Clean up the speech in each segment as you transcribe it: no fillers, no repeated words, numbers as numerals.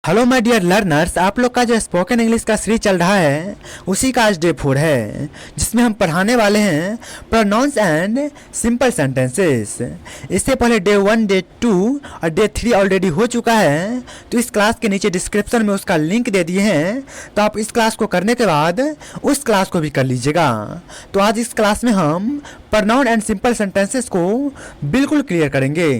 Hello my dear learners, आप लोग का जो स्पोकन इंग्लिश का सीरीज चल रहा है उसी का आज डे 4 है, जिसमें हम पढ़ाने वाले हैं प्रोनाउंस एंड सिंपल सेंटेंसेस। इससे पहले डे 1, डे 2 और डे 3 ऑलरेडी हो चुका है, तो इस क्लास के नीचे डिस्क्रिप्शन में उसका लिंक दे दिए हैं, तो आप इस क्लास को करने के बाद उस क्लास को भी कर लीजिएगा। तो आज इस क्लास में हम प्रोनाउन एंड सिंपल सेंटेंसेस को बिल्कुल क्लियर करेंगे।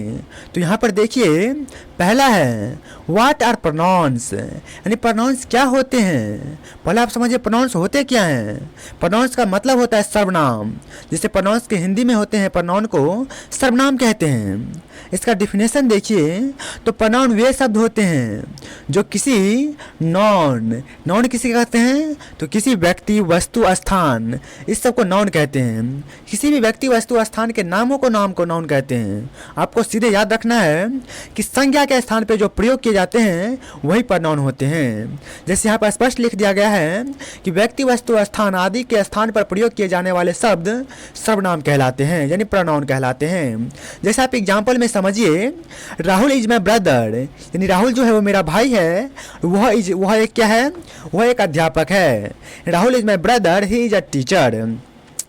तो यहाँ पर देखिए, पहला है व्हाट आर प्रोनाउंस, यानी प्रोनाउंस क्या होते हैं। पहले आप समझिए प्रोनाउंस होते क्या हैं। प्रोनाउंस का मतलब होता है सर्वनाम, जिसे प्रोनाउंस के हिंदी में होते हैं प्रोनाउन को सर्वनाम कहते हैं। इसका डिफिनेशन देखिए, तो प्रोनाउन वे शब्द होते हैं जो किसी नॉन किसी कहते हैं, तो किसी व्यक्ति वस्तु स्थान, इस सब को नॉन कहते हैं। किसी भी व्यक्ति वस्तु स्थान के नामों को नाम कहते हैं। आपको सीधे याद रखना है कि संज्ञा के स्थान पे जो प्रयोग किए जाते हैं वही प्रोनाउन होते हैं। जैसे यहाँ पर स्पष्ट लिख दिया गया है कि व्यक्ति वस्तु स्थान आदि के स्थान पर प्रयोग किए जाने वाले शब्द सर्वनाम कहलाते हैं, यानी प्रोनाउन कहलाते हैं। जैसे आप एग्जाम्पल में समझिए, राहुल इज माई ब्रदर, यानी राहुल जो है वो मेरा भाई है, वह एक क्या है, वह एक अध्यापक है। Rahul is my brother, he is a teacher.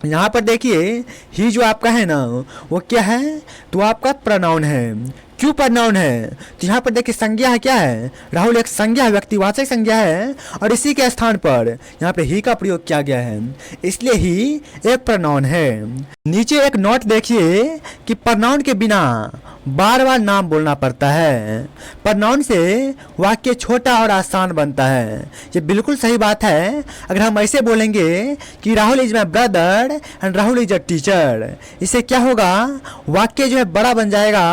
यहाँ पर देखिए, ही जो आपका है ना वो क्या है, तो आपका प्रोनाउन है। क्यों प्रोनाउन है, तो यहाँ पर देखिए संज्ञा है, क्या है, राहुल एक संज्ञा है, व्यक्तिवाचक संज्ञा है, और इसी के स्थान पर यहाँ पे ही का प्रयोग किया गया है, इसलिए ही एक प्रोनाउन है। नीचे एक नोट देखिए कि प्रोनाउन के बिना बार बार नाम बोलना पड़ता है। प्रोनाउन से वाक्य छोटा और आसान बनता है। ये बिल्कुल सही बात है। अगर हम ऐसे बोलेंगे कि Rahul is my brother and Rahul is a teacher, इससे क्या होगा, वाक्य जो है बड़ा बन जाएगा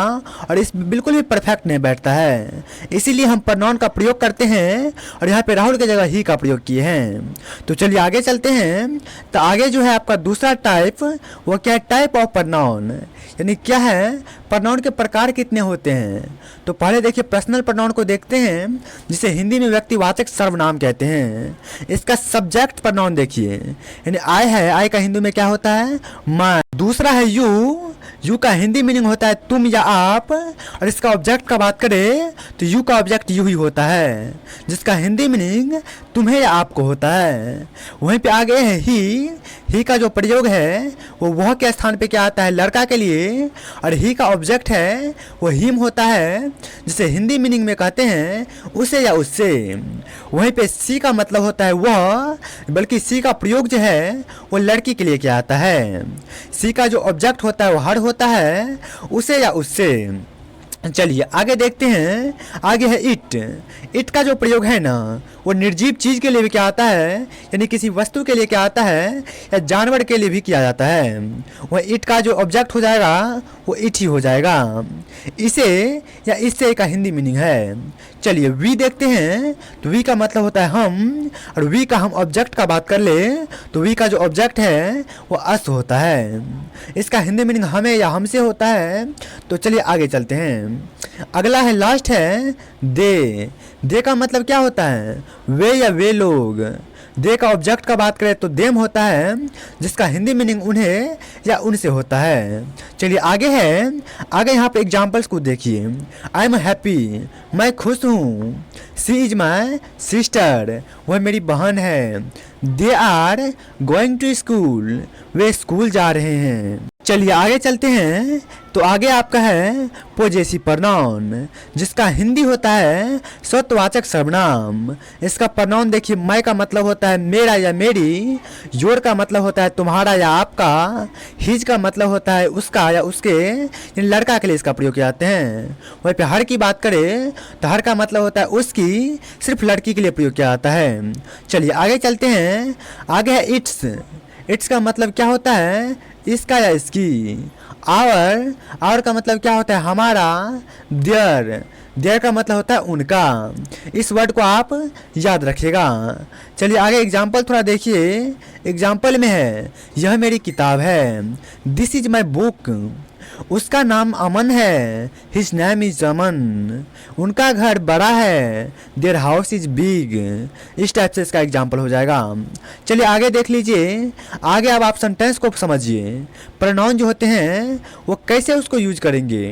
और इस बिल्कुल भी परफेक्ट नहीं बैठता है। इसीलिए हम प्रोनाउन का प्रयोग करते हैं और यहाँ पे राहुल की जगह ही का प्रयोग किए हैं। तो चलिए आगे चलते हैं। तो आगे जो है आपका दूसरा टाइप, वो क्या है, टाइप ऑफ प्रोनाउन, यानी क्या है, प्रोनाउन के प्रकार कितने होते हैं। तो पहले देखिए पर्सनल प्रोनाउन को देखते हैं, जिसे हिंदी में व्यक्तिवाचक सर्वनाम कहते हैं। इसका सब्जेक्ट प्रोनाउन देखिए, यानी आई है, आई का हिंदी में क्या होता है, मैं। दूसरा है यू का हिंदी मीनिंग होता है तुम या आप, और इसका ऑब्जेक्ट का बात करें तो यू का ऑब्जेक्ट यू ही होता है, जिसका हिंदी मीनिंग तुम्हें या आपको होता है। वहीं पे आगे है ही का जो प्रयोग है वह के स्थान पे क्या आता है, लड़का के लिए, और ही का ऑब्जेक्ट है वो हिम होता है, जिसे हिंदी मीनिंग में कहते हैं उसे या उससे। वहीं पे सी का मतलब होता है वह, बल्कि सी का प्रयोग जो है वो लड़की के लिए क्या आता है। सी का जो ऑब्जेक्ट होता है वो हर होता है, उसे या उससे। चलिए आगे देखते हैं। आगे है इट का जो प्रयोग है ना वो निर्जीव चीज़ के लिए भी क्या आता है, यानी किसी वस्तु के लिए क्या आता है, या जानवर के लिए भी किया जाता है। वह इट का जो ऑब्जेक्ट हो जाएगा वो इट ही हो जाएगा। इसे या इससे का हिंदी मीनिंग है। चलिए वी देखते हैं। तो वी का मतलब होता है हम, और वी का हम ऑब्जेक्ट का बात कर ले तो वी का जो ऑब्जेक्ट है वो अस होता है। इसका हिंदी मीनिंग हमें या हमसे होता है। तो चलिए आगे चलते हैं। अगला है, लास्ट है दे का मतलब क्या होता है, वे या वे लोग। दे का ऑब्जेक्ट का बात करें तो देम होता है, जिसका हिंदी मीनिंग उन्हें या उनसे होता है। चलिए आगे है। आगे यहाँ पे एग्जाम्पल्स को देखिए। आई एम हैप्पी, मैं खुश हूँ। सी इज माई सिस्टर, वह मेरी बहन है। They are going to school, वे स्कूल जा रहे हैं। चलिए आगे चलते हैं। तो आगे आपका है पोजेसिव प्रोनाउन, जिसका हिंदी होता है सत्वाचक सर्वनाम। इसका प्रोनाउन देखिए, मैं का मतलब होता है मेरा या मेरी, योर का मतलब होता है तुम्हारा या आपका, हिज का मतलब होता है उसका या उसके, यानी लड़का के लिए इसका प्रयोग किए जाते हैं। वहीं पे हर की बात करें तो हर का मतलब होता है उसकी, सिर्फ लड़की के लिए प्रयोग किया जाता है। चलिए आगे चलते हैं। आगे है इट्स का मतलब क्या होता है, इसका या इसकी। आवर का मतलब क्या होता है, हमारा। देयर का मतलब होता है उनका। इस वर्ड को आप याद रखिएगा। चलिए आगे एग्जाम्पल थोड़ा देखिए। एग्जाम्पल में है, यह मेरी किताब है। दिस इज माई बुक, उसका नाम अमन है, हिज नेम इज अमन। उनका घर बड़ा है, देयर हाउस इज बिग। इस टाइप से इसका एग्जाम्पल हो जाएगा। चलिए आगे देख लीजिए। आगे अब आप सेंटेंस को समझिए। प्रोनाउन जो होते हैं वो कैसे उसको यूज करेंगे।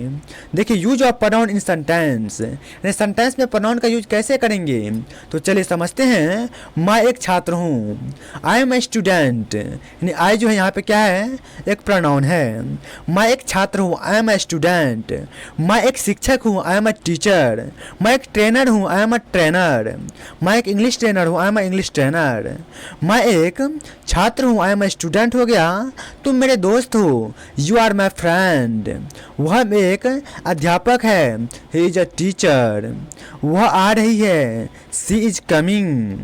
देखिए use of pronoun in sentence, यानी सेंटेंस में प्रोनाउन का यूज कैसे करेंगे, तो चलिए समझते हैं। मैं एक छात्र हूँ, आई एम ए स्टूडेंट, यानी आई जो है यहाँ पे क्या है, एक प्रोनाउन है। मैं एक छात्र हूँ, आई एम ए स्टूडेंट। मैं एक शिक्षक हूँ, आई एम ए टीचर। मैं एक ट्रेनर हूँ, आई एम ए ट्रेनर। मैं एक इंग्लिश ट्रेनर हूँ, I am a English trainer. मैं एक छात्र हूँ, आई एम ए स्टूडेंट हो गया, तुम मेरे दोस्त हो, यू आर माई फ्रेंड। वह एक अध्यापक है, ही इज अ टीचर। वह आ रही है, सी इज कमिंग।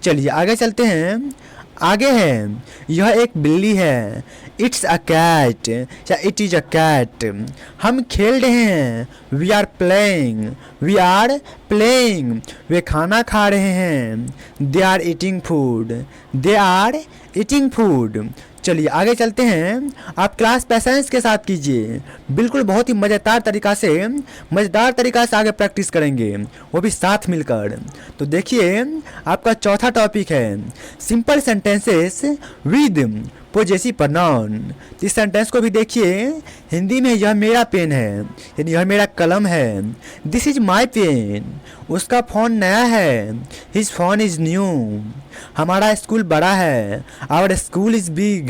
चलिए आगे चलते हैं। आगे है, यह एक बिल्ली है, इट्स अ कैट या इट इज अ कैट। हम खेल रहे हैं, we are playing, we are playing. वे खाना खा रहे हैं, they are eating food, they are eating food. चलिए आगे चलते हैं। आप क्लास पैसेंस के साथ कीजिए, बिल्कुल बहुत ही मज़ेदार तरीका से आगे प्रैक्टिस करेंगे, वो भी साथ मिलकर। तो देखिए आपका चौथा टॉपिक है simple sentences with possessive pronoun. इस सेंटेंस को भी देखिए। हिंदी में यह मेरा पेन है, यानी यह मेरा कलम है। दिस इज माई पेन, उसका फ़ोन नया है, हिज फ़ोन इज़ न्यू। हमारा स्कूल बड़ा है, आवर स्कूल इज़ बिग।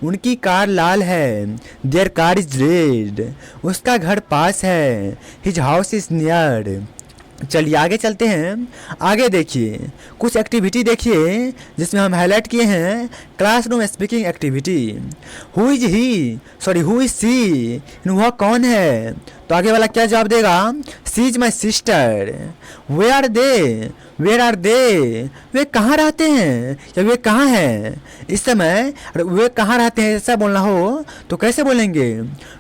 उनकी कार लाल है, देयर कार इज़ रेड। उसका घर पास है, हिज हाउस इज़ नियर। चलिए आगे चलते हैं। आगे देखिए कुछ एक्टिविटी देखिए जिसमें हम हाईलाइट किए हैं classroom speaking activity. Who is he, sorry who is she, वह कौन है। तो आगे वाला क्या जवाब देगा, she is my sister. Where are they, where are they, वे कहाँ रहते हैं या वे कहाँ हैं। इस समय वे कहाँ रहते हैं ऐसा बोलना हो तो कैसे बोलेंगे,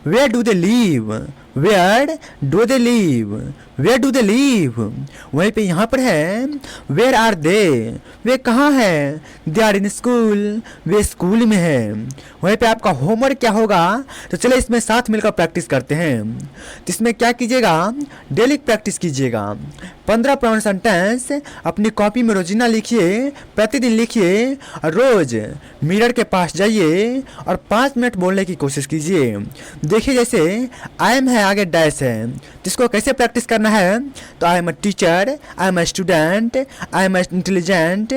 where do they live, where do they live, where do they live. वहीं पे यहाँ पर है वेयर आर दे, वे कहाँ हैं, दे आर इन स्कूल, वे स्कूल में है। वहीं पे आपका होमवर्क क्या होगा, तो चलिए इसमें साथ मिलकर प्रैक्टिस करते हैं। तो इसमें क्या कीजिएगा, डेली प्रैक्टिस कीजिएगा। 15 प्रोनाउन सेंटेंस अपनी कॉपी में रोजीना लिखिए, प्रतिदिन लिखिए और रोज मिरर के पास जाइए और 5 मिनट बोलने की कोशिश कीजिए। देखिए जैसे आई एम है, आगे डैश है, जिसको कैसे प्रैक्टिस करना है, तो I am a teacher, I am a student, I am a intelligent,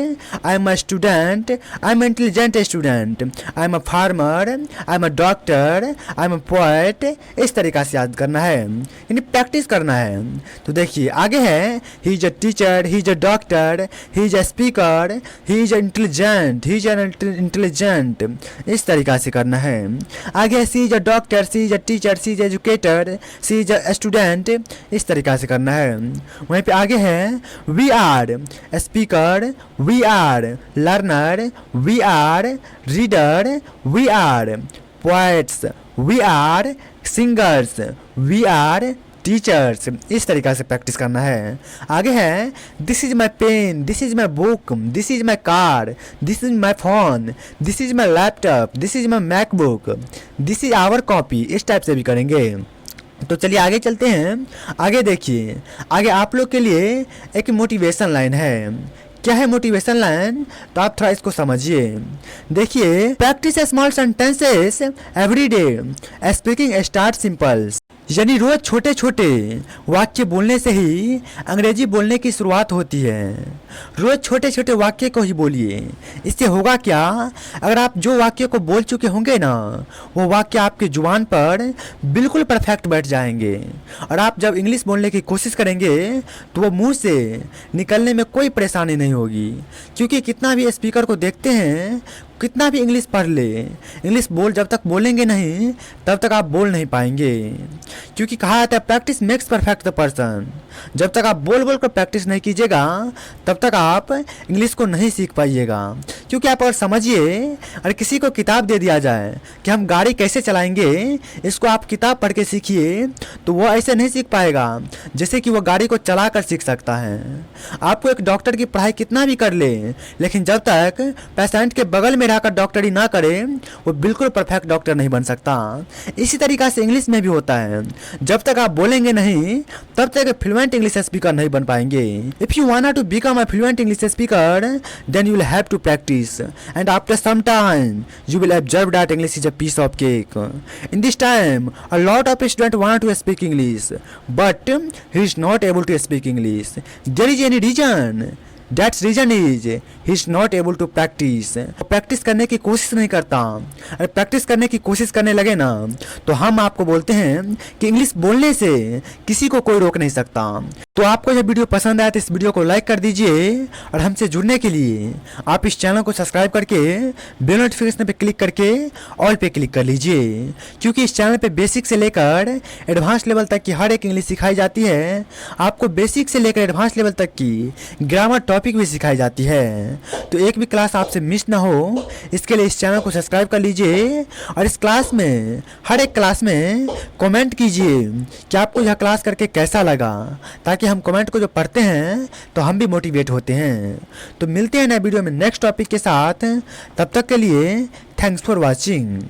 I am a student, I am intelligent student, I am a farmer, I am a doctor, I am a poet. इस तरीक़ा से याद करना है, यानी practice करना है। तो देखिए आगे है, he is a teacher, he is a doctor, he is a speaker, he is intelligent, he is intelligent. इस तरीक़ा से करना है। आगे she is a doctor, she is a teacher, she is educator, she is a student. इस तरीक़ा से करना है। वहीं पे आगे है we are speaker, we are learner, we are reader, we are poets, we are singers, we are teachers. इस तरीक़ा से प्रैक्टिस करना है। आगे है this is my pen, this is my book, this is my car, this is my phone, this is my laptop, this is my MacBook, this is our copy. इस type से भी करेंगे। तो चलिए आगे चलते हैं। आगे देखिए, आगे आप लोग के लिए एक मोटिवेशन लाइन है। क्या है मोटिवेशन लाइन, तो आप थोड़ा इसको समझिए। देखिए, practice small sentences every day, speaking start simple. यानी रोज छोटे छोटे वाक्य बोलने से ही अंग्रेजी बोलने की शुरुआत होती है। रोज छोटे छोटे वाक्य को ही बोलिए। इससे होगा क्या, अगर आप जो वाक्य को बोल चुके होंगे ना, वो वाक्य आपके जुबान पर बिल्कुल परफेक्ट बैठ जाएंगे। और आप जब इंग्लिश बोलने की कोशिश करेंगे तो वो मुंह से निकलने में कोई परेशानी नहीं होगी। क्योंकि कितना भी स्पीकर को देखते हैं, कितना भी इंग्लिश पढ़ ले, इंग्लिश जब तक बोलेंगे नहीं तब तक आप बोल नहीं पाएंगे। क्योंकि कहा जाता है practice makes perfect the person. जब तक आप बोल बोल कर प्रैक्टिस नहीं कीजिएगा तब तक आप इंग्लिश को नहीं सीख पाइएगा। क्योंकि आप अगर समझिए, अगर किसी को किताब दे दिया जाए कि हम गाड़ी कैसे चलाएंगे, इसको आप किताब पढ़ के सीखिए, तो वो ऐसे नहीं सीख पाएगा जैसे कि वो गाड़ी को चला कर सीख सकता है। आपको एक डॉक्टर की पढ़ाई कितना भी कर ले, लेकिन जब तक पेशेंट के बगल में रहकर डॉक्टरी ना करे, वो बिल्कुल परफेक्ट डॉक्टर नहीं बन सकता। इसी तरीक़ा से इंग्लिश में भी होता है, जब तक आप बोलेंगे नहीं तब तक फ्लुएंट इंग्लिश स्पीकर नहीं बन पाएंगे। If you want to become a fluent English speaker, then you will have to practice, and after some time you will observe that English is a piece of cake. In this time, a lot of students want to speak English, but he is not able to speak English. There is any reason. That reason is he is not able to practice. Practice करने की कोशिश नहीं करता। अगर practice करने की कोशिश करने लगे ना, तो हम आपको बोलते हैं कि इंग्लिश बोलने से किसी को कोई रोक नहीं सकता। तो आपको यह वीडियो पसंद आया तो इस वीडियो को लाइक कर दीजिए, और हमसे जुड़ने के लिए आप इस चैनल को सब्सक्राइब करके बेल नोटिफिकेशन पे क्लिक करके ऑल पे क्लिक कर लीजिए, क्योंकि इस चैनल पे बेसिक से लेकर एडवांस लेवल तक की हर एक इंग्लिश सिखाई जाती है। आपको बेसिक से लेकर एडवांस लेवल तक की ग्रामर टॉपिक भी सिखाई जाती है। तो एक भी क्लास आपसे मिस ना हो, इसके लिए इस चैनल को सब्सक्राइब कर लीजिए, और इस क्लास में हर एक क्लास में कमेंट कीजिए कि आपको यह क्लास करके कैसा लगा, ताकि हम कमेंट को जो पढ़ते हैं तो हम भी मोटिवेट होते हैं। तो मिलते हैं नए वीडियो में नेक्स्ट टॉपिक के साथ, तब तक के लिए थैंक्स फॉर वॉचिंग।